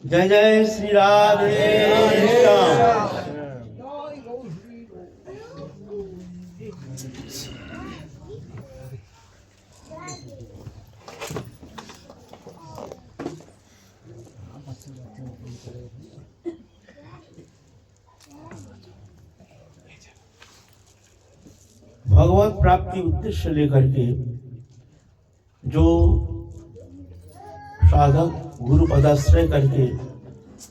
जय जय श्री राधे श्याम। भगवत प्राप्ति उद्देश्य लेकर के जो साधक गुरु पदाश्रय करके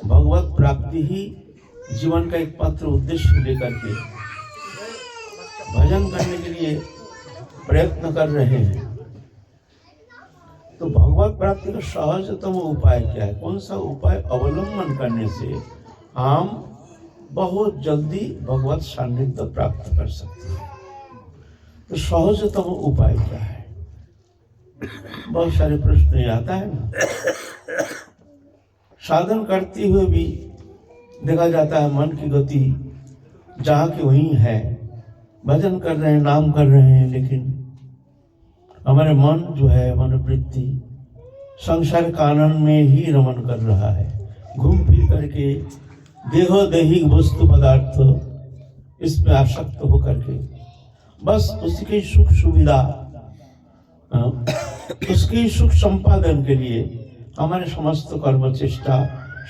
भगवत प्राप्ति ही जीवन का एकमात्र उद्देश्य लेकर के भजन करने के लिए प्रयत्न कर रहे हैं, तो भगवत प्राप्ति का सहजतम उपाय क्या है? कौन सा उपाय अवलंबन करने से हम बहुत जल्दी भगवत सान्निध्य प्राप्त कर सकते हैं? तो सहजतम उपाय क्या है? बहुत सारे प्रश्न आता है ना। साधन करते हुए भी देखा जाता है मन की गति जहाँ की वहीं है, भजन कर रहे हैं, नाम कर रहे हैं, लेकिन हमारे मन जो है, मनोवृत्ति संसार कानन में ही रमन कर रहा है, घूम फिर करके देहोदैहिक वस्तु पदार्थ इसमें आसक्त होकर के बस उसकी सुख सुविधा, उसकी सुख संपादन के लिए हमारे समस्त कर्म चेष्टा,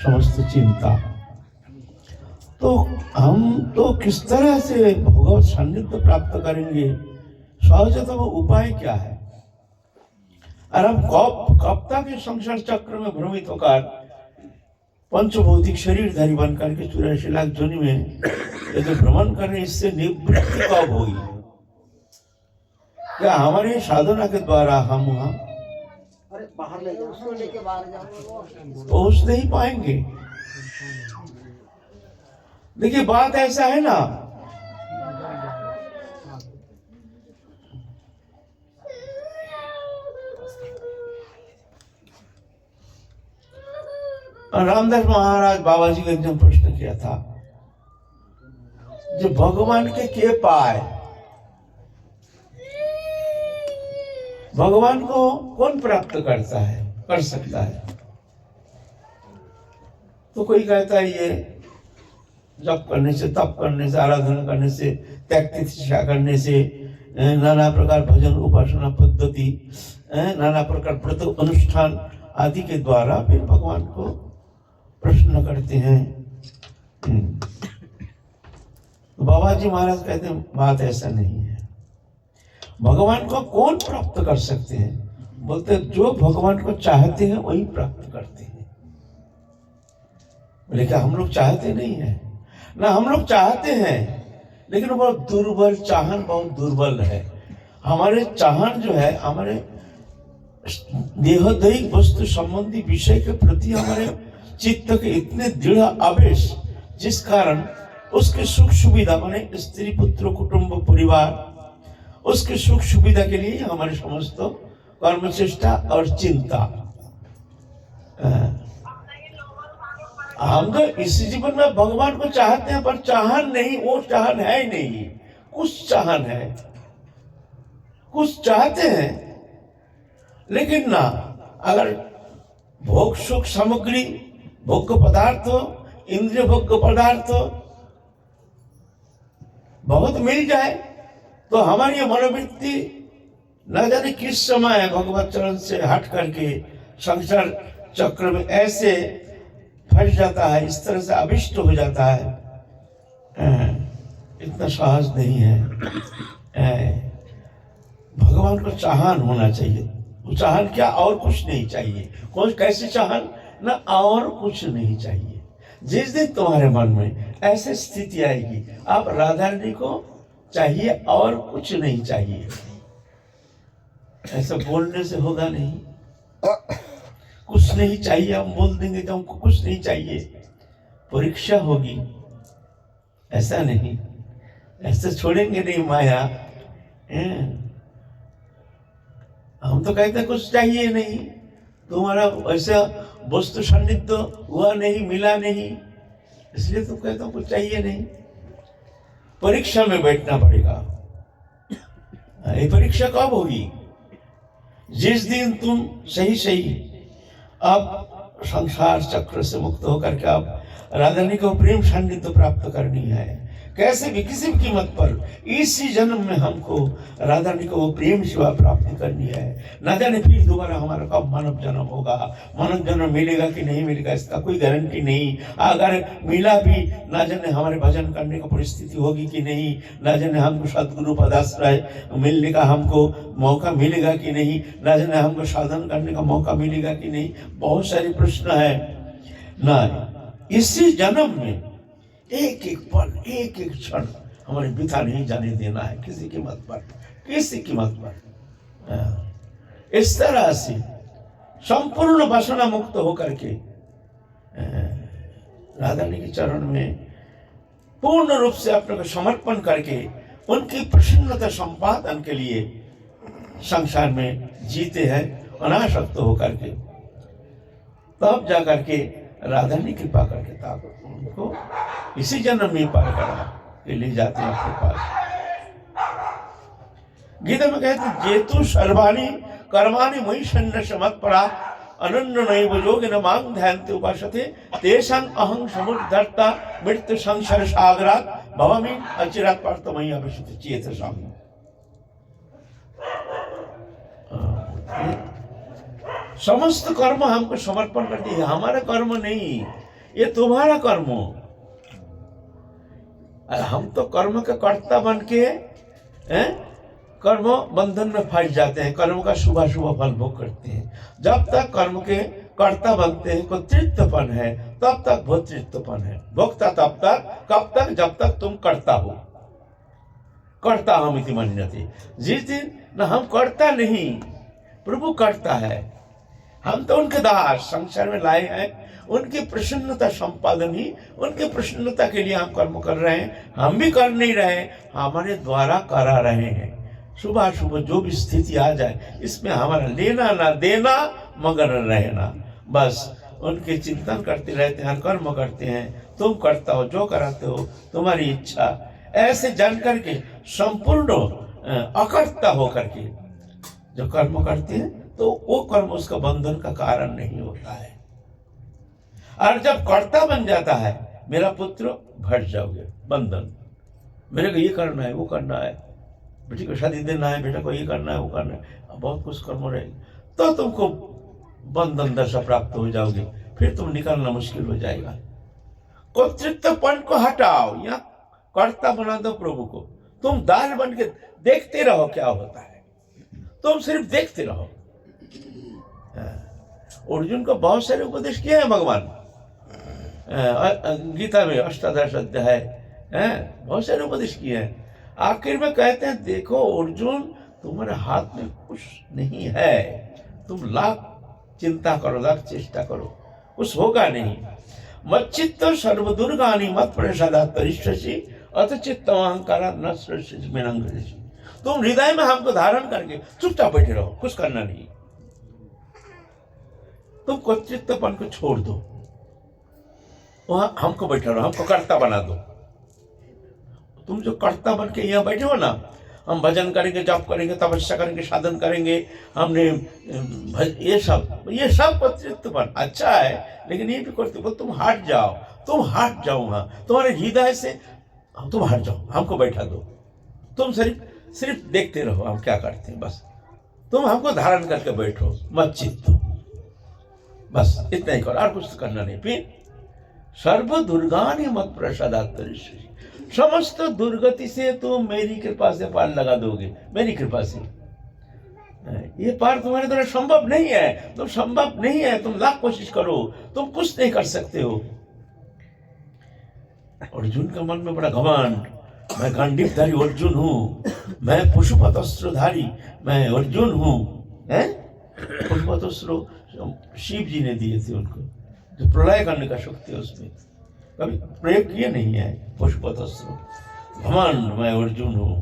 समस्त चिंता। तो हम तो किस तरह से भगवत सान्निध्य प्राप्त करेंगे? सहजतम उपाय क्या है? और हम कब तक के संसार चक्र में भ्रमित होकर पंचभौतिक शरीरधारी बनकर के 84 लाख जोनि में ये जो भ्रमण कर रहे हैं, इससे निवृत्ति कब होगी? क्या हमारे साधना के द्वारा हम वहां पहुंच नहीं पाएंगे? देखिए बात ऐसा है ना, रामदास महाराज बाबा जी को एकदम प्रश्न किया था, जो भगवान के पाए, भगवान को कौन प्राप्त करता है, कर सकता है? तो कोई कहता है ये जप करने से, तप करने से, आराधना करने से, त्याग तितिक्षा करने से, नाना प्रकार भजन उपासना पद्धति, नाना प्रकार व्रत अनुष्ठान आदि के द्वारा फिर भगवान को प्रश्न करते हैं। बाबा जी महाराज कहते हैं बात ऐसा नहीं है। भगवान को कौन प्राप्त कर सकते हैं? बोलते जो भगवान को चाहते हैं वही प्राप्त करते हैं। लेकिन हम लोग चाहते नहीं है ना, हम लोग चाहते हैं लेकिन बहुत दुर्बल, चाहन बहुत दुर्बल है। हमारे चाहन जो है, हमारे देहदैहिक वस्तु संबंधी विषय के प्रति हमारे चित्त के इतने दृढ़ आवेश, जिस कारण उसके सुख सुविधा माने स्त्री पुत्र कुटुंब परिवार, उसके सुख सुविधा के लिए हमारे समस्त कर्म चेष्टा और चिंता। हम तो इस जीवन में भगवान को चाहते हैं, पर चाहन नहीं, वो चाहन है ही नहीं। कुछ चाहन है, कुछ चाहते हैं, लेकिन ना अगर भोग सुख सामग्री, भोग्य पदार्थ, इंद्रिय भोग्य पदार्थ बहुत मिल जाए तो हमारी मनोवृत्ति न जाने किस समय भगवत चरण से हट करके संसार चक्र में ऐसे फंस जाता है, इस तरह से अभिष्ट हो जाता है। इतना साहस नहीं है। भगवान को चाहन होना चाहिए। वो चाहन क्या, और कुछ नहीं चाहिए। कौन कैसे चाहन? ना और कुछ नहीं चाहिए। जिस दिन तुम्हारे मन में ऐसी स्थिति आएगी, आप राधा रानी को चाहिए और कुछ नहीं चाहिए, ऐसा बोलने से होगा नहीं। कुछ नहीं चाहिए हम बोल देंगे तो हमको कुछ नहीं चाहिए, परीक्षा होगी। ऐसा नहीं, ऐसे छोड़ेंगे नहीं माया। हम तो कहते कुछ चाहिए नहीं, तुम्हारा ऐसा वस्तु सान्निध्य हुआ नहीं, मिला नहीं, इसलिए तुम कहते हो कुछ चाहिए नहीं। परीक्षा में बैठना पड़ेगा। ये परीक्षा कब होगी? जिस दिन तुम सही सही अब संसार चक्र से मुक्त होकर के आप राधा रानी को प्रेम सान्निध्य प्राप्त करनी है। कैसे भी किसी भी कीमत पर इसी जन्म में हमको राधा रानी को वो प्रेम सेवा प्राप्ति करनी है। न जाने फिर दोबारा हमारा कब मानव जन्म होगा, मानव जन्म मिलेगा कि नहीं मिलेगा इसका कोई गारंटी नहीं। अगर मिला भी न जाने हमारे भजन करने की परिस्थिति होगी कि नहीं, न जाने हमको सदगुरु पदाश्रय मिलने का हमको मौका मिलेगा कि नहीं, न जाने हमको साधन करने का मौका मिलेगा कि नहीं। बहुत सारे प्रश्न है ना। इसी जन्म में एक एक पल एक एक क्षण हमारे बिता नहीं जाने देना है किसी कीमत पर, किसी कीमत पर। इस तरह से संपूर्ण वासना मुक्त होकर के राधा रानी के चरण में पूर्ण रूप से अपने को समर्पण करके उनकी प्रसन्नता संपादन के लिए संसार में जीते हैं अनासक्त होकर के। तब जाकर के राधा ने कृपा करके ताकत उनको इसी जन्म में पार करा के ले जाते हैं अपने पास। गीता में कहते हैं जेतु सर्वाणी कर्माणि मयि सन्न्यास मत्परा अनन्य नैव योगिन मां ध्यान्ते उपासते तेषां अहं समुद्धर्ता मृत्यु संसार सागरात् भवामि अचिरात् पार्थमयि अभिषिक्त चेतसां। समस्त कर्म हमको समर्पण कर दिए, हमारा कर्म नहीं, ये तुम्हारा कर्म। हम तो कर्म का कर्ता बन के कर्म बंधन में फंस जाते हैं, कर्म का शुभ शुभ फल भोग करते हैं। जब तक कर्म के कर्ता बनते हैं कर्तृत्वपन है, तब तक भोक्तृत्वपन है। भोक्ता तब तक कब तक जब तक तुम कर्ता हो। कर्ता हम इति मन्यते। जिस दिन न हम कर्ता नहीं, प्रभु कर्ता है, हम तो उनके दास संसार में लाए हैं, उनकी प्रसन्नता संपादन ही, उनकी प्रसन्नता के लिए हम कर्म कर रहे हैं। हम भी कर नहीं रहे, हमारे द्वारा करा रहे हैं। सुबह सुबह जो भी स्थिति आ जाए इसमें हमारा लेना ना देना मगर रहना, बस उनके चिंतन करते रहते हैं, कर्म करते हैं। तुम करता हो जो कराते हो तुम्हारी इच्छा, ऐसे जानकर के संपूर्ण अकर्ता होकर के जो कर्म करते हैं तो वो कर्म उसका बंधन का कारण नहीं होता है। और जब कर्ता बन जाता है, मेरा पुत्र भट जाओगे बंधन, मेरे को ये करना है वो करना है, बेटी को शादी देना है, बेटा को ये करना है वो करना है, बहुत कुछ कर्म रहेगी, तो तुमको बंधन दशा प्राप्त हो जाओगे, फिर तुम निकलना मुश्किल हो जाएगा। कर्तृत्वपन को हटाओ, यहाँ कर्ता बना दो प्रभु को। तुम दास बन के देखते रहो क्या होता है, तुम सिर्फ देखते रहो। अर्जुन को बहुत सारे उपदेश किए हैं भगवान, गीता में अष्टादश अध्याय बहुत सारे उपदेश किए हैं। आखिर में कहते हैं देखो अर्जुन, तुम्हारे हाथ में कुछ नहीं है, तुम लाख चिंता करो, लाख चेष्टा करो, कुछ होगा नहीं। मच्चित्त सर्वदुर्गानि मत प्रसादात् तरिष्यसि अथ चित्तम अहंकार न सृष्टि में नंगरिषि। तुम हृदय में हमको धारण करके चुपचाप बैठे रहो, कुछ करना नहीं। तुम कर्तृत्वपन को छोड़ दो, वहां हमको बैठे रहो, हमको कर्ता बना दो। तुम जो कर्ता बन के यहाँ बैठे हो ना, हम भजन करेंगे, जप करेंगे, तपस्या करेंगे, साधन करेंगे, हमने ये सब कर्तृत्वपन अच्छा है, लेकिन ये भी कर्तृत्व। तुम हट जाओ, तुम हट जाओ वहां, तुम्हारे हृदय से तुम हट जाओ, हमको बैठा दो। तुम सिर्फ देखते रहो हम क्या करते हैं, बस तुम हमको धारण करके बैठो, मत चित्तो, बस इतना ही करो, और कुछ करना नहीं। फिर सर्व दुर्गानि मत प्रसादात् तरिष्यसि, समस्त दुर्गति से तुम मेरी कृपा से पार लगा दोगे, मेरी कृपा से। ये पार तुम्हारे द्वारा संभव नहीं है, तुम संभव नहीं है, तुम लाख कोशिश करो, तुम कुछ नहीं कर सकते हो। अर्जुन का मन में बड़ा घमंड, मैं गांडीवधारी अर्जुन हूँ, मैं पशुपत अस्त्रधारी, मैं अर्जुन हूँ। पशुपत अस्त्र शिव जी ने दिए थे उनको, जो प्रलय करने का शक्ति है उसमें, कभी प्रयोग किए नहीं है पशुपत अस्त्र। घमंड, मैं अर्जुन हूँ।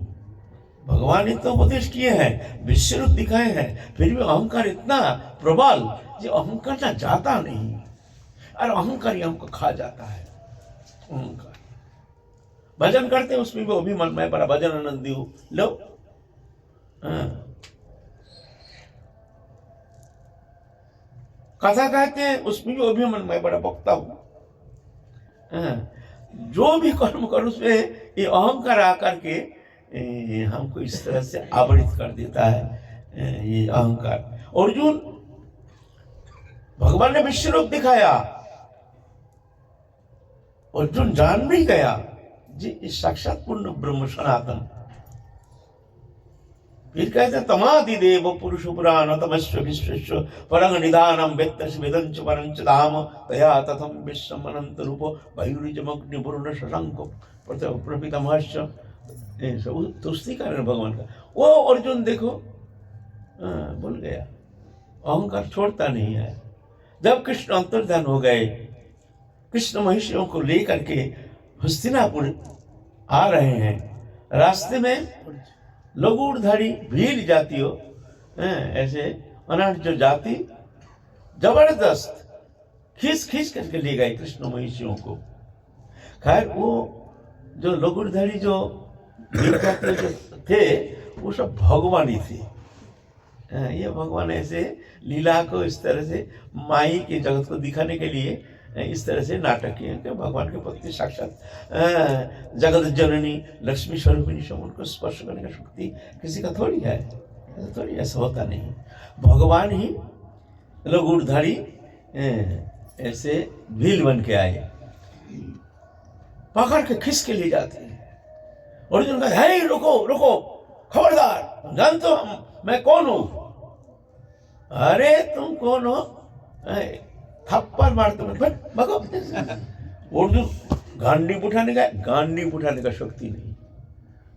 भगवान ने तो उपदेश किए हैं, विश्व रूप दिखाए हैं, फिर भी अहंकार इतना प्रबल जो अहंकार ना जाता नहीं, और अहंकार ही हमको खा जाता है। अहंकार भजन करते हैं उसमें भी वो भी मन में बड़ा भजन आनंदी हूँ, लो कथा कहते हैं उसमें जो भी मैं बड़ा बकता हूँ, जो भी कर्म करो उसमें ये अहंकार आकर के हमको इस तरह से आवृत कर देता है। ये अहंकार, अर्जुन भगवान ने विश्व रूप दिखाया, अर्जुन जान नहीं गया जी इस साक्षात पूर्ण ब्रह्म सनातन। फिर कहते हैं तमादि देव पुरुष पुराण तमस्व विश्वेश्व परंग निदानम वेत्तस वेदंच परंच धाम तया तथम विश्वम अनंत रूपो वायुरिजमग्नि वरुण शशांक प्रपितामहश्च। सब तुष्टि कारण भगवान का। वो अर्जुन देखो भूल गया, अहंकार छोड़ता नहीं है। जब कृष्ण अंतर्धान हो गए, कृष्ण महिषियों को लेकर के हस्तिनापुर आ रहे हैं, रास्ते में लघुधारी भील जातियों ऐसे अनाथ जो जाति जबरदस्त खींच खींच करके ले गए कृष्ण महिषियों को। खैर वो जो लघुधारी जो भील जाति जो थे वो सब भगवान ही थे। ये भगवान ऐसे लीला को इस तरह से माई के जगत को दिखाने के लिए इस तरह से नाटक किए कि भगवान के पत्नी साक्षात जगत जननी लक्ष्मी स्वरूपिणी से उनको स्पर्श करने का शक्ति किसी का थोड़ी है, थोड़ी ऐसा होता नहीं। भगवान ही लघुधारी ऐसे भील बन के आए, पकड़ के खिस के ले जाते हैं। अर्जुन का है रुको रुको, खबरदार, जानते हो मैं कौन हूं? अरे तुम कौन हो? थप्पड़ मारते भगो। अर्जुन गांडीव उठाने का शक्ति नहीं।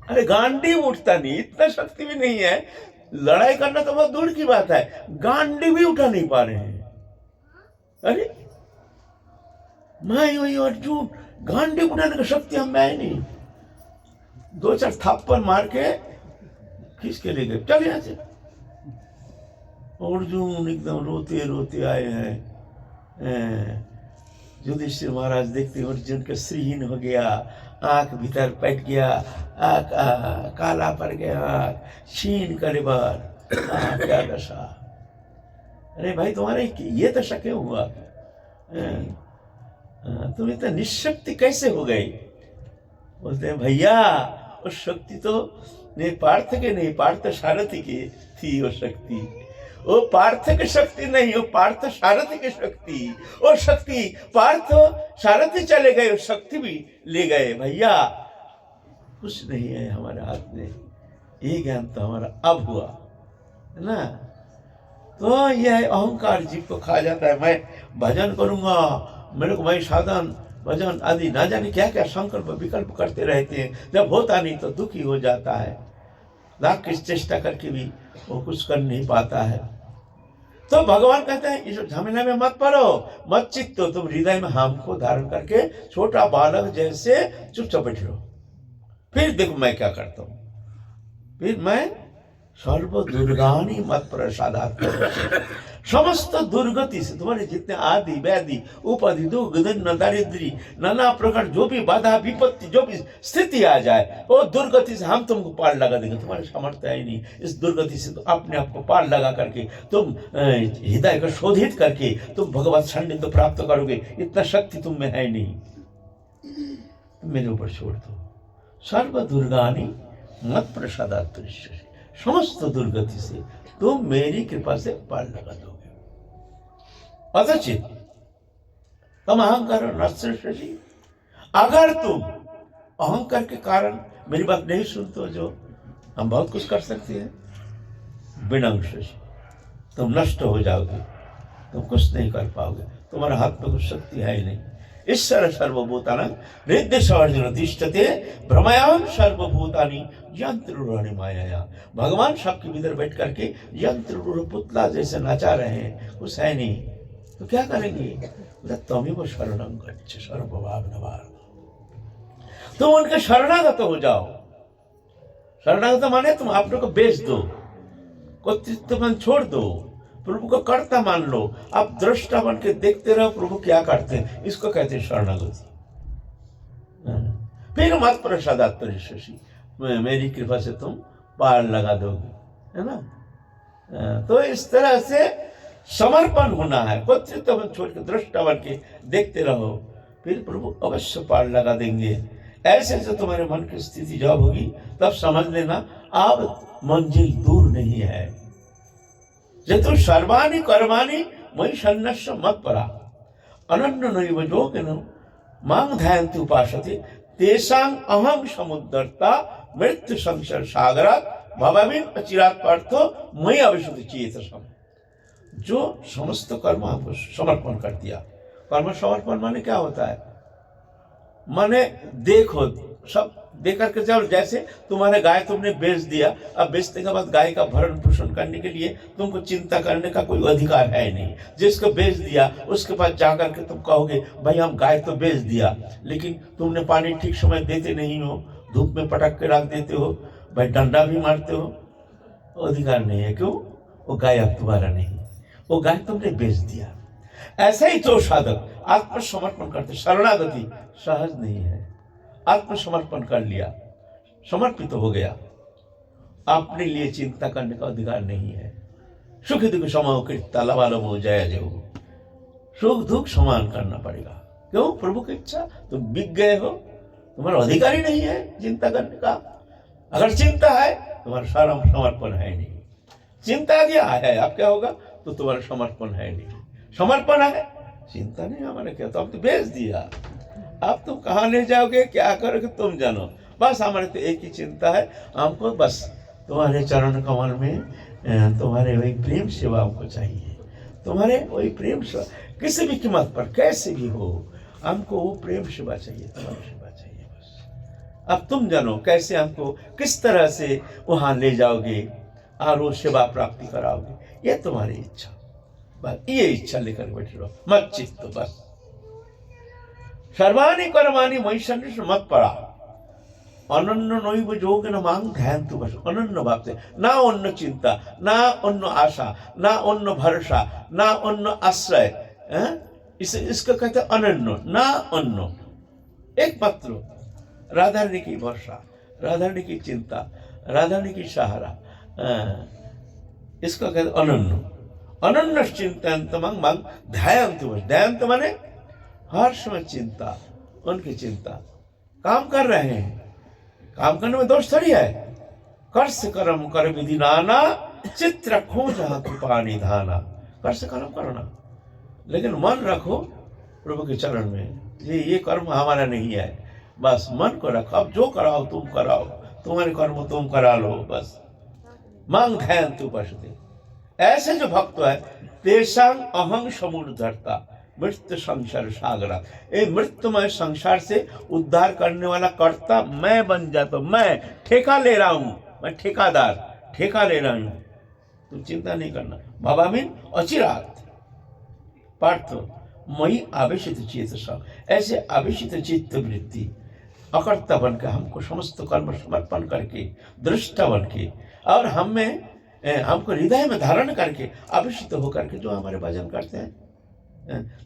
अरे गांडीव उठता नहीं, इतना शक्ति भी नहीं है। लड़ाई करना तो बहुत दूर की बात है, गांडीव भी उठा नहीं पा रहे हैं। अरे मैं वही अर्जुन, गांडीव उठाने का शक्ति हम में नहीं। दो चार थप्पड़ मार के खींच के ले गए, चल यहाँ से। अर्जुन एकदम रोते रोते आए हैं। युधिष्ठिर महाराज देखते अर्जुन का श्रीहीन हो गया, आंख भीतर पैट गया, आंख काला पड़ गया, आंख छीन करे बार, क्या दशा। अरे भाई तुम्हारे ये दशा क्यों हुआ? तुम इतना निशक्ति कैसे हो गई? बोलते हैं भैया उस शक्ति तो नहीं पार्थ के नहीं, पार्थ सारथी की थी वो शक्ति। वो पार्थ की शक्ति नहीं, वो पार्थ सारथी की शक्ति। वो शक्ति पार्थ सारथी चले गए, वो शक्ति भी ले गए। भैया कुछ नहीं है हमारे हाथ में, ये ज्ञान तो हमारा अब हुआ है ना। तो यह अहंकार जीव को खा जाता है। मैं भजन करूंगा, मेरे को मैं साधन भजन आदि ना जाने क्या क्या संकल्प विकल्प करते रहते हैं। जब होता नहीं तो दुखी हो जाता है, लाख की चेष्टा करके भी वो कुछ कर नहीं पाता है। तो भगवान कहते हैं इस झमेला में मत पड़ो, मत चित्तो, तुम हृदय में हमको धारण करके छोटा बालक जैसे चुपचाप बैठे रहो। फिर देखो मैं क्या करता हूं। फिर मैं सर्व दुर्गानी मत प्रसादात, समस्त दुर्गति से तुम्हारे जितने आदि व्याधि उपाधि दुख न दारिद्री नाना प्रकार जो भी बाधा विपत्ति जो भी स्थिति आ जाए वो दुर्गति से हम तुमको पार लगा देंगे। तुम्हारे सामर्थ्य है नहीं, इस दुर्गति से तो अपने आप को पार लगा करके तुम हृदय को शोधित करके तुम भगवत सान्निध्य प्राप्त करोगे। इतना शक्ति तुम में है नहीं, तुम मेरे ऊपर छोड़ दो। सर्व दुर्गानी मत प्रसादात, समस्त दुर्गति से तुम मेरी कृपा से पार लगा दोगे। अथचित तम अहंकार नश्यसि, अगर तुम अहंकार के कारण मेरी बात नहीं सुनते हो, जो हम बहुत कुछ कर सकते हैं, विनश्यसि, तुम नष्ट हो जाओगे, तुम कुछ नहीं कर पाओगे, तुम्हारे हाथ में कुछ शक्ति है ही नहीं। ईश्वर सर्वभूतानां हृदय अर्जुन तिष्ठते भ्रमयाम सर्वभूतानि यंत्र माया। भगवान सबके भीतर बैठ करके यंत्र पुतला जैसे नचा रहे हैं, कुछ है नहीं तो क्या करेंगे? तमेव शरणं गच्छ सर्वभाव नवार, तुम उनके शरणागत हो जाओ। शरणागत माने तुम अपने को बेच दो, कर्तृत्व छोड़ दो, प्रभु को कर्ता मान लो। आप दृष्टा बन के देखते रहो प्रभु क्या करते हैं, इसको कहते हैं शरणागति। फिर मत प्रसादात शशि, मेरी कृपा से तुम पार लगा दोगे, है ना। तो इस तरह से समर्पण होना है, कर्तृत्व बन छोड़ के दृष्टा बन के देखते रहो, फिर प्रभु अवश्य पार लगा देंगे। ऐसे जो तुम्हारे मन की स्थिति जब होगी तब समझ लेना अब मंजिल दूर नहीं है। जतु सर्वाणि कर्माणि मयि सन्न्यस्य मत्परा अनन्यो नैव योगिनो मां ध्यायन्ति उपासते तेषां अहं समुद्धर्ता मृत्यु संसार सागरात् भवामिन अचिरात् पार्थो मयि अविशुद्ध चेतसम्। जो समस्त कर्म आपको समर्पण कर दिया। कर्म समर्पण माने क्या होता है? माने देखो सब देख करके जाओ। जैसे तुम्हारे गाय तुमने बेच दिया, अब बेचने के बाद गाय का भरण पोषण करने के लिए तुमको चिंता करने का कोई अधिकार है नहीं। जिसको बेच दिया उसके पास जाकर के तुम कहोगे भाई हम गाय तो बेच दिया, लेकिन तुमने पानी ठीक समय देते नहीं हो, धूप में पटक के रख देते हो, भाई डंडा भी मारते हो, अधिकार नहीं है। क्यों? वो गाय अब तुम्हारा नहीं, वो गाय तुमने बेच दिया। ऐसा ही जो साधक आत्मसमर्पण करते, शरणागति सहज नहीं है। आत्मसमर्पण कर लिया, समर्पित हो गया, अपने लिए चिंता करने का अधिकार नहीं है। सुख दुख समाओ कृत्ता लवालम हो जय जय हो, सुख दुख समान करना पड़ेगा। क्यों? प्रभु की इच्छा। तुम बिक गए हो, तुम्हारा अधिकार ही नहीं है चिंता करने का। अगर चिंता है तुम्हारा समर्पण है नहीं। चिंता दिया है, अब क्या होगा? तो तुम्हारा समर्पण है नहीं। समर्पण है, चिंता नहीं, हमारे क्या, तो अब तो बेच दिया। अब तुम कहाँ ले जाओगे, क्या करोगे तुम जानो। बस हमारे तो एक ही चिंता है, हमको बस तुम्हारे चरण कमल में तुम्हारे वही प्रेम सेवा हमको चाहिए। तुम्हारे वही प्रेम सेवा किसी भी कीमत पर कैसे भी हो, हमको वो प्रेम सेवा चाहिए, तुम्हारी सेवा चाहिए बस। अब तुम जानो कैसे हमको किस तरह से वहाँ ले जाओगे और वो सेवा प्राप्ति कराओगे। ये तुम्हारी इच्छा, बस ये इच्छा लेकर बैठे रहो, मत चित्त बस। सर्वाणि कर्माणि मयि सन्न्यस्य मत्परा अनन्य नैव योगिनो मां ध्यायन्तु बस। अनन्य भाव से, ना अन्य चिंता, ना अन्य आशा, ना अन्य भरोसा, ना अन्य आश्रय, इसको कहते अनन्य, ना अन्य, एकमात्र राधा रानी की भरोसा, राधा रानी की चिंता, राधा रानी की सहारा, इसको कहते अनन्य। अनन्य चिंतन मां ध्यायन्तु बस। ध्यायन्तु माने हर समय चिंता, उनकी चिंता। काम कर रहे हैं, काम करने में दोष थोड़ी है। कर्ष कर्म कर विधि नाना चित्त रखो जहाँ कृपा निधाना। कर्ष कर्म करना, लेकिन मन रखो प्रभु के चरण में। ये कर्म हमारा नहीं है, बस मन को रखो। अब जो कराओ तुम कराओ, तुम्हारे कर्म तुम करा लो बस। मांग ध्यान तू पशते। ऐसे जो भक्त है, तेषां अहं समुद्धर्ता मृत्यु संसार सागरा। ये मृत्युमय संसार से उद्धार करने वाला कर्ता मैं बन जाता हूं। मैं ठेका ले रहा हूं, मैं ठेकादार, ठेका ले रहा हूं। तुम चिंता नहीं करना। भवामिन अचिरात् पार्थो मयि आवेशित चेतसा। ऐसे आवेशित चित्त वृत्ति अकर्ता बन के, हमको समस्त कर्म समर्पण करके, दृष्टा बन के, और हमको हृदय में धारण करके, आवेशित होकर के जो हमारे भजन करते हैं,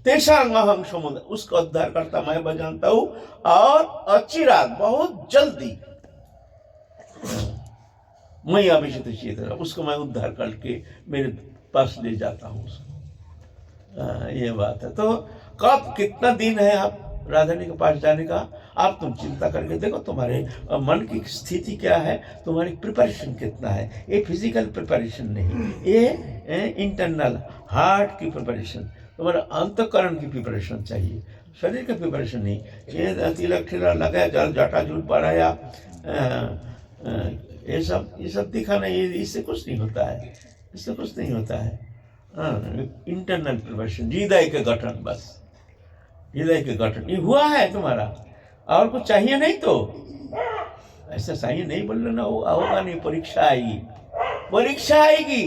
तेषां अहं समुद्र, उसका उद्धार करता मैं बजानता हूं। और अचिरात, बहुत जल्दी, मैं अभिषित चेतना, उसको मैं उद्धार करके मेरे पास ले जाता हूं उसको। ये बात है। तो कब कितना दिन है आप राधा रानी के पास जाने का, आप तुम चिंता करके देखो तुम्हारे मन की स्थिति क्या है, तुम्हारी प्रिपरेशन कितना है। ये फिजिकल प्रिपरेशन नहीं, ये इंटरनल हार्ट की प्रिपरेशन, तुम्हारा अंतकरण की प्रिपरेशन चाहिए, शरीर का प्रिपरेशन नहीं। ये तिलक ठिलक लगाया, जल जटा जूट बढ़ाया, ये सब दिखाना, ये इससे कुछ नहीं होता है, इससे कुछ नहीं होता है। इंटरनल प्रिपरेशन, हृदय के गठन, बस हृदय के गठन ये हुआ है तुम्हारा, और कुछ चाहिए नहीं। तो ऐसा चाहिए नहीं बोल ना, होगा नहीं, परीक्षा आएगी, परीक्षा आएगी,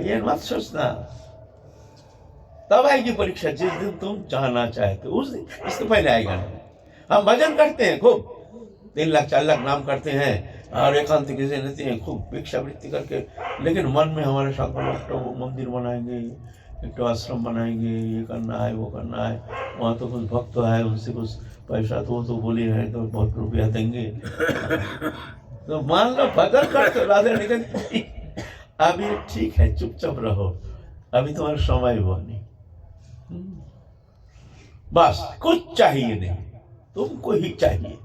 ये मत सोचना। तब आएगी परीक्षा जिस दिन तुम जाना चाहते हो, उस दिन, इससे पहले आएगा नहीं। हम भजन करते हैं खूब, 3 लाख 4 लाख नाम करते हैं और एकांत से रहते हैं खूब भिक्षावृत्ति करके, लेकिन मन में हमारे साथ तो मंदिर बनाएंगे, एक तो आश्रम बनाएंगे, ये करना है वो करना है, वहाँ तो कुछ भक्त है, उनसे कुछ पैसा तो बोले हैं तो बहुत रुपया देंगे। तो मान लो भजन करते राधे निकल, अभी ठीक है चुपचाप रहो, अभी तुम्हारा समय हुआ नहीं। बस कुछ चाहिए नहीं, तुमको ही चाहिए,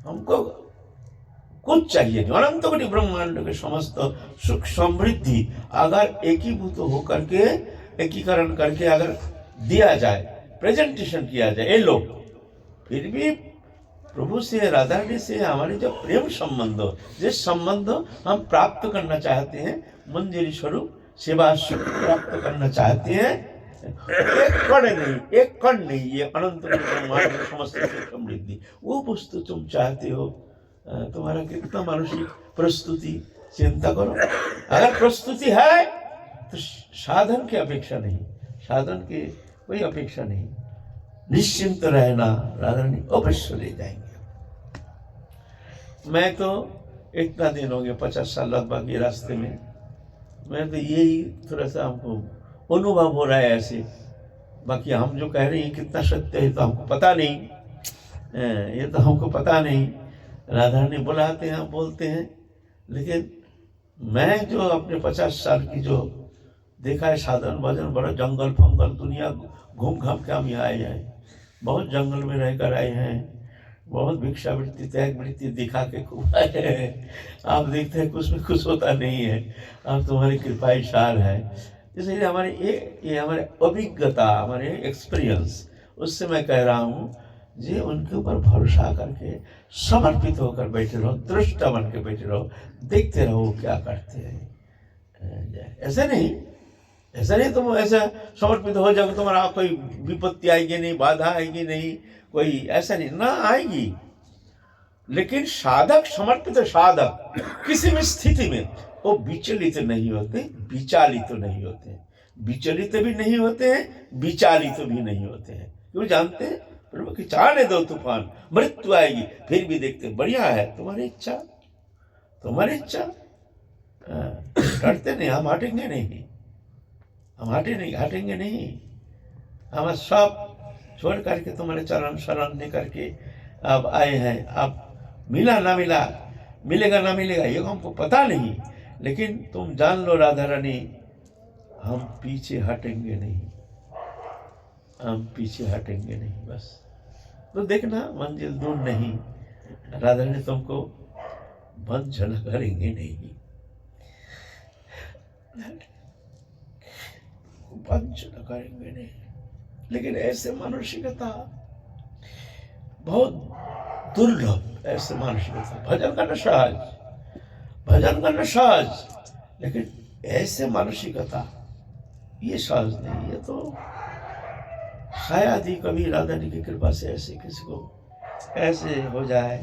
हमको कुछ चाहिए नहीं। अनंत कोटि ब्रह्मांड के समस्त सुख समृद्धि अगर एकीभूत होकर के एकीकरण करके अगर दिया जाए, प्रेजेंटेशन किया जाए, ये लोग फिर भी प्रभु से, राधा रानी से हमारे जो प्रेम संबंध, जिस संबंध हम प्राप्त करना चाहते हैं, मंजरी स्वरूप सेवा सुख प्राप्त करना चाहते हैं, एक कण नहीं, ये अनंत ब्रह्मांड में समस्त समृद्धि, वो वस्तु तुम चाहते हो। तुम्हारा कितना मानसिक प्रस्तुति, चिंता करो। अगर प्रस्तुति है तो साधन की अपेक्षा नहीं, साधन की कोई अपेक्षा नहीं, निश्चिंत रहना, राधा रानी अवश्य ले जाएंगे। मैं तो इतना दिन हो गया, 50 साल लगभग ये रास्ते में, मैं तो यही थोड़ा सा हमको अनुभव हो रहा है ऐसे। बाकी हम जो कह रहे हैं कितना सत्य है तो हमको पता नहीं, ये तो हमको पता नहीं। राधा रानी बुलाते हैं, बोलते हैं, लेकिन मैं जो अपने 50 साल की जो देखा है साधन भजन, बड़ा जंगल फंगल दुनिया घूम घाम के हम यहाँ आए हैं, बहुत जंगल में रहकर आए हैं, बहुत भिक्षा वृत्ति त्याग वृत्ति दिखा के खूब आए हैं। आप देखते हैं कुछ में कुछ होता नहीं है, अब तुम्हारी कृपा इशार है। इसलिए हमारे ये हमारे अभिज्ञता, हमारे एक्सपीरियंस, उससे मैं कह रहा हूँ जी, उनके ऊपर भरोसा करके समर्पित होकर बैठे रहो, दृष्टा बन के बैठे रहो, देखते रहो क्या करते हैं। ऐसा नहीं तुम ऐसा समर्पित हो जाओगे तुम्हारा कोई विपत्ति आएगी नहीं, बाधा आएगी नहीं, कोई ऐसा नहीं ना आएगी। लेकिन साधक, समर्पित साधक किसी भी स्थिति में वो विचलित नहीं होते, विचालित नहीं होते, विचलित भी नहीं होते हैं, विचालित भी नहीं होते हैं। क्यों? जानते हैं प्रभु की चाहने दो तूफान, मृत्यु आएगी फिर भी देखते बढ़िया है, तुम्हारी इच्छा, तुम्हारी इच्छा, डरते नहीं, हम हटेंगे नहीं, हम हटेंगे नहीं, हम सब छोड़ करके तुम्हारे चरण शरण लेकर के अब आए हैं। अब मिला ना मिला, मिलेगा ना मिलेगा ये हमको पता नहीं, लेकिन तुम जान लो राधा रानी, हम पीछे हटेंगे नहीं, हम पीछे हटेंगे नहीं। बस तो देखना मंजिल दूर नहीं, राधा रानी तुमको वंचना करेंगे नहीं, वंचना करेंगे नहीं। लेकिन ऐसे मानसिकता बहुत दुर्लभ, ऐसे मानसिकता, भजन करना सहज, भजन करना सहज, लेकिन ऐसे मानसिकता ये सहज नहीं। ये तो शायद ही कभी राधा रानी की कृपा से ऐसे किसी को ऐसे हो जाए,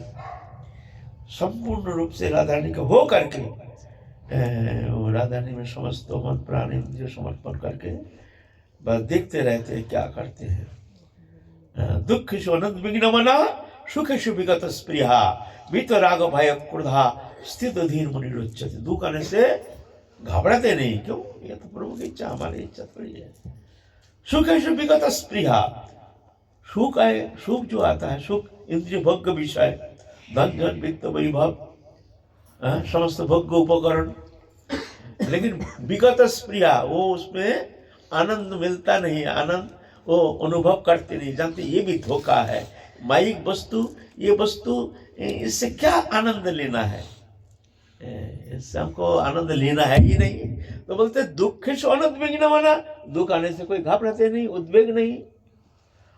संपूर्ण रूप से राधा रानी का हो करके, वो राधा रानी में समस्त मन प्राण इंद्रिय समर्पण करके बस देखते रहते हैं क्या करते हैं। दुःखेषु अनंत विघ्न मना, सुखेषु विगत स्पृहा, भीत राग भय क्रोधा, स्थित धीर मुनि रुच्यते। दुख आने से घबराते नहीं, क्यों? ये तो प्रभु की इच्छा, हमारी इच्छा थोड़ी है। सुखेषु विगत स्पृहा, सुख आए, सुख जो आता है, सुख इंद्रिय भोग्य विषय, धन जन वित्त वैभव, समस्त भोग्य उपकरण, लेकिन विगत स्पृहा, वो उसमें आनंद मिलता नहीं, आनंद वो अनुभव करते नहीं, जानते ये भी धोखा है, माइक वस्तु, ये वस्तु, इससे क्या आनंद लेना है, इससे हमको आनंद लेना है ही नहीं। तो बोलते दुःखेषु अनंत विघ्न मना, दुख आने से कोई घबराते नहीं, उद्वेग नहीं।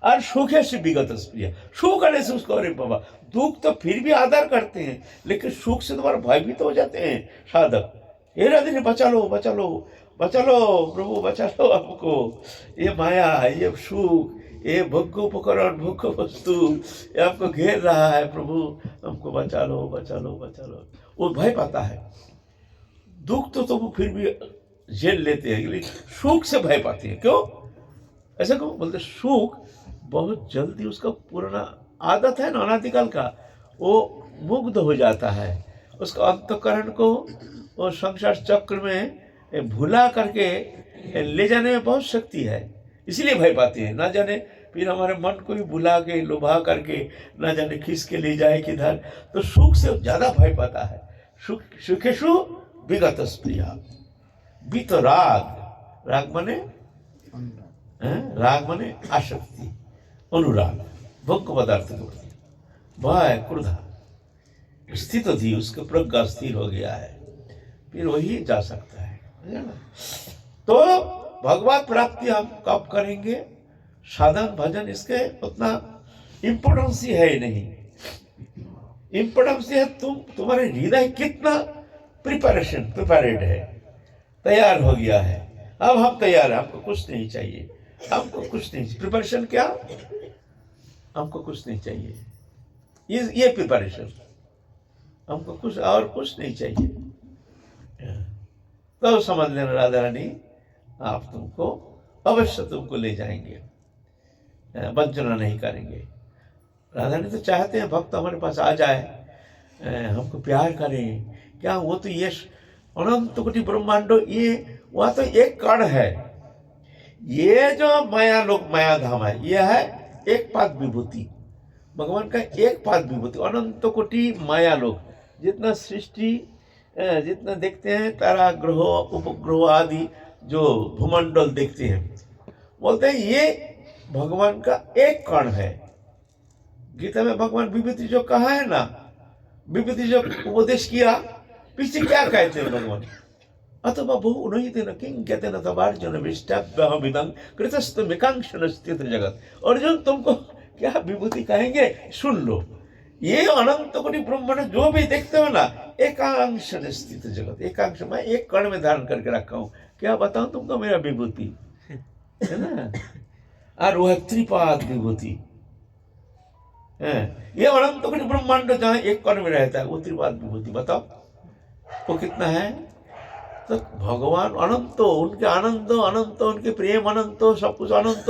और सुखेषु विगत स्पृहा, सुख आने से उसको, अरे बाबा दुख तो फिर भी आदर करते हैं, लेकिन सुख से तुम्हारा भयभीत तो हो जाते हैं साधक। हे राधे ने बचा लो, बचा लो, बचा लो प्रभु, बचा लो हमको, ये माया, ये सुख, ये भोग्य उपकरण, भोग्य वस्तु, ये आपको घेर रहा है प्रभु, हमको बचा लो, बचा लो, बचा लो। वो भय पाता है। दुख तो वो फिर भी झेल लेते हैं, लेकिन सुख से भय पाते हैं। क्यों ऐसा क्यों? बोलते सुख बहुत जल्दी, उसका पुराना आदत है ना अनादिकाल का, वो मुग्ध हो जाता है, उसका अंतःकरण को वो संसार चक्र में भुला करके ले जाने में बहुत शक्ति है, इसलिए भय पाते हैं। ना जाने फिर हमारे मन को भी भुला के, लुभा करके, ना जाने खींच के ले जाए किधर, तो सुख से ज़्यादा भय पाता है। सुखेषु विगत स्पृहा, वितराग, राग माने राग माने आसक्ति, अनुराग, भोग्य पदार्थ के प्रति, भय क्रोधा स्थित थी, उसके प्रज्ञा स्थिर हो गया है, फिर वही जा सकता है ना। तो भगवत प्राप्ति हम कब करेंगे? साधन भजन इसके उतना इम्पोर्टेंस ही है ही नहीं। इम्पोर्टेंस है तुम्हारे हृदय कितना प्रिपेरेड है, तैयार हो गया है। अब हम तैयार हैं, हमको कुछ नहीं चाहिए, हमको कुछ नहीं चाहिए। प्रिपरेशन क्या? हमको कुछ नहीं चाहिए, ये प्रिपरेशन, हमको कुछ और कुछ नहीं चाहिए। तो समझ लेना राधा रानी आप तुमको अवश्य तुमको ले जाएंगे, वंचना नहीं करेंगे। राधा रानी तो चाहते हैं भक्त हमारे पास आ जाए, हमको प्यार करें। क्या वो तो ये अनंत कोटि ब्रह्मांडो, ये वह तो एक कण है। ये जो माया लोक माया धाम है, ये है एक पाद विभूति, भगवान का एक पाद विभूति। अनंत कोटि माया लोक, जितना सृष्टि जितना देखते हैं, तारा ग्रह उपग्रह आदि जो भूमंडल देखते हैं, बोलते हैं ये भगवान का एक कण है। गीता में भगवान विभूति जो कहा है ना, विभूति जो उपदेश किया, पीछे क्या कहते हैं भगवान? अथवा बहु उन्हीं दिन किंग कहते न तब अर्जुन विष्टाभ्यहमिदं कृतस्तमेकांक्षन स्थित जगत। अर्जुन तुमको क्या विभूति कहेंगे? सुन लो, ये अनंत कोटि ब्रह्मांड जो भी देखते हो ना, एकांक्षन स्थित जगत, एकांश मैं एक कण में धारण करके रखा हूँ। क्या बताऊं तुमको मेरा विभूति है ना। और वह त्रिपाद विभूति है, ये अनंत कोटि ब्रह्मांड जहाँ एक कण में रहता है, वो त्रिपाद विभूति बताओ वो कितना है? तो भगवान अनंत, उनके आनंद अनंत, उनके प्रेम अनंत, सब कुछ अनंत।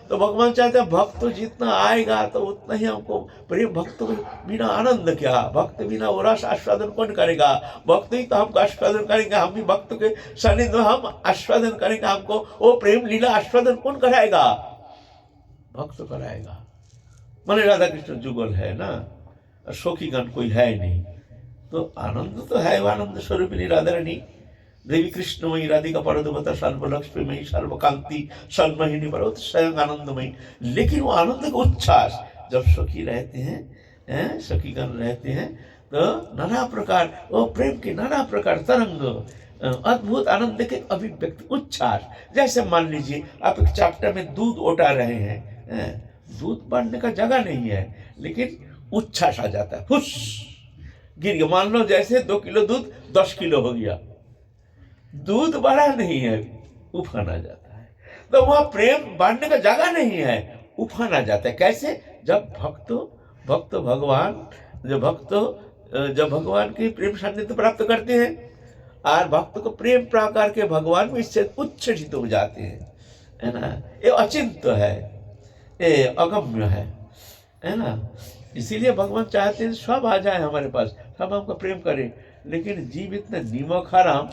तो भगवान चाहते हैं भक्त जितना आएगा तो उतना ही हमको प्रेम। भक्त बिना आनंद क्या? भक्त बिना वो रस आस्वादन कौन करेगा? भक्त ही तो हमको आस्वादन करेंगे, हम भी भक्त के सानिध्य में हम आस्वादन करेंगे। हमको वो प्रेम लीला आस्वादन कौन कराएगा? भक्त कराएगा। माने राधा कृष्ण जुगल है ना, सखीगण कोई है नहीं, तो आनंद तो है, आनंद स्वरूपिणी राधा रानी देवी कृष्णमयी राधिका परदेवता सर्वलक्ष्मीमयी सर्वकांति सर्वमोहिनी पर स्वयं आनंदमयी। लेकिन वो आनंद का उच्छ्वास जब सखी रहते हैं, सखीगण रहते हैं, तो नाना प्रकार वो प्रेम के नाना प्रकार तरंग, अद्भुत आनंद के अभिव्यक्ति उच्छ्वास। जैसे मान लीजिए आप एक चाप्टर में दूध ओटा रहे हैं, दूध बढ़ने का जगह नहीं है, लेकिन उच्छ्वास आ जाता है, फुस गिर गया। मान लो जैसे 2 किलो दूध 10 किलो हो गया, दूध बढ़ा नहीं है, उफान आ जाता है। तो वह प्रेम बांटने का जगह नहीं है, उफान आ जाता है। कैसे? जब भक्त भगवान जब भगवान की प्रेम सान्निध्य प्राप्त करते हैं और भक्त को प्रेम प्रकार के भगवान में इससे उच्छ्वसित हो जाते हैं, है ना। ये अचिंत्य है, ये अगम्य है ना। इसीलिए भगवान चाहते हैं सब आ जाए हमारे पास, सब हमको प्रेम करें। लेकिन जीव इतना निमक हराम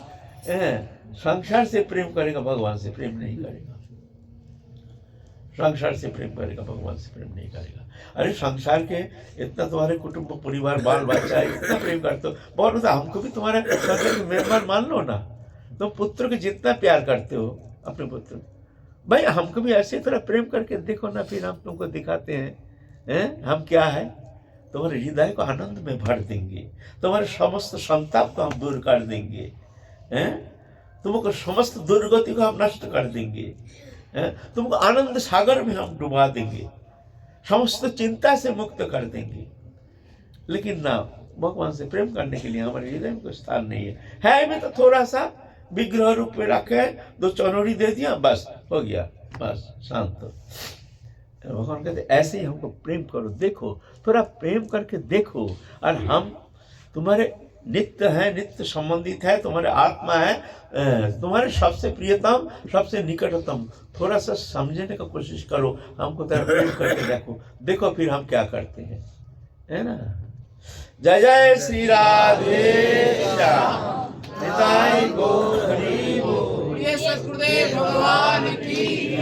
संसार से प्रेम करेगा, भगवान से प्रेम नहीं करेगा। संसार से प्रेम करेगा, भगवान से प्रेम नहीं करेगा। अरे संसार के इतना तुम्हारे कुटुंब परिवार बाल बच्चा है, इतना प्रेम करते हो, बहुत होता हमको भी तुम्हारा संसार के मेहमान मान लो ना। तुम पुत्र के जितना प्यार करते हो अपने पुत्र, भाई हमको भी ऐसे थोड़ा प्रेम करके देखो ना, फिर हम तुमको दिखाते हैं हम क्या है। तुम्हारे हृदय को आनंद में भर देंगे, तुम्हारे समस्त संताप को हम दूर कर देंगे, तुमको समस्त दुर्गति को हम नष्ट कर देंगे, तुमको आनंद सागर में हम डुबा देंगे, समस्त चिंता से मुक्त कर देंगे। लेकिन ना, भगवान से प्रेम करने के लिए हमारे हृदय में कोई स्थान नहीं है भी तो थोड़ा सा विग्रह रूप में रखे, 2 चनौरी दे दिया, बस हो गया, बस शांत। भगवान कहते ऐसे ही हमको प्रेम करो, देखो थोड़ा प्रेम करके देखो। और हम तुम्हारे नित्य है, नित्य संबंधित है, तुम्हारे आत्मा है, तुम्हारे सबसे प्रियतम, सबसे निकटतम। थोड़ा सा समझने का कोशिश करो, हमको तेरा प्रेम करके देखो, देखो फिर हम क्या करते हैं, है ना। जय जय श्री राधे श्याम, निताई गौर हरि बोल। सद्गुरुदेव भगवान की।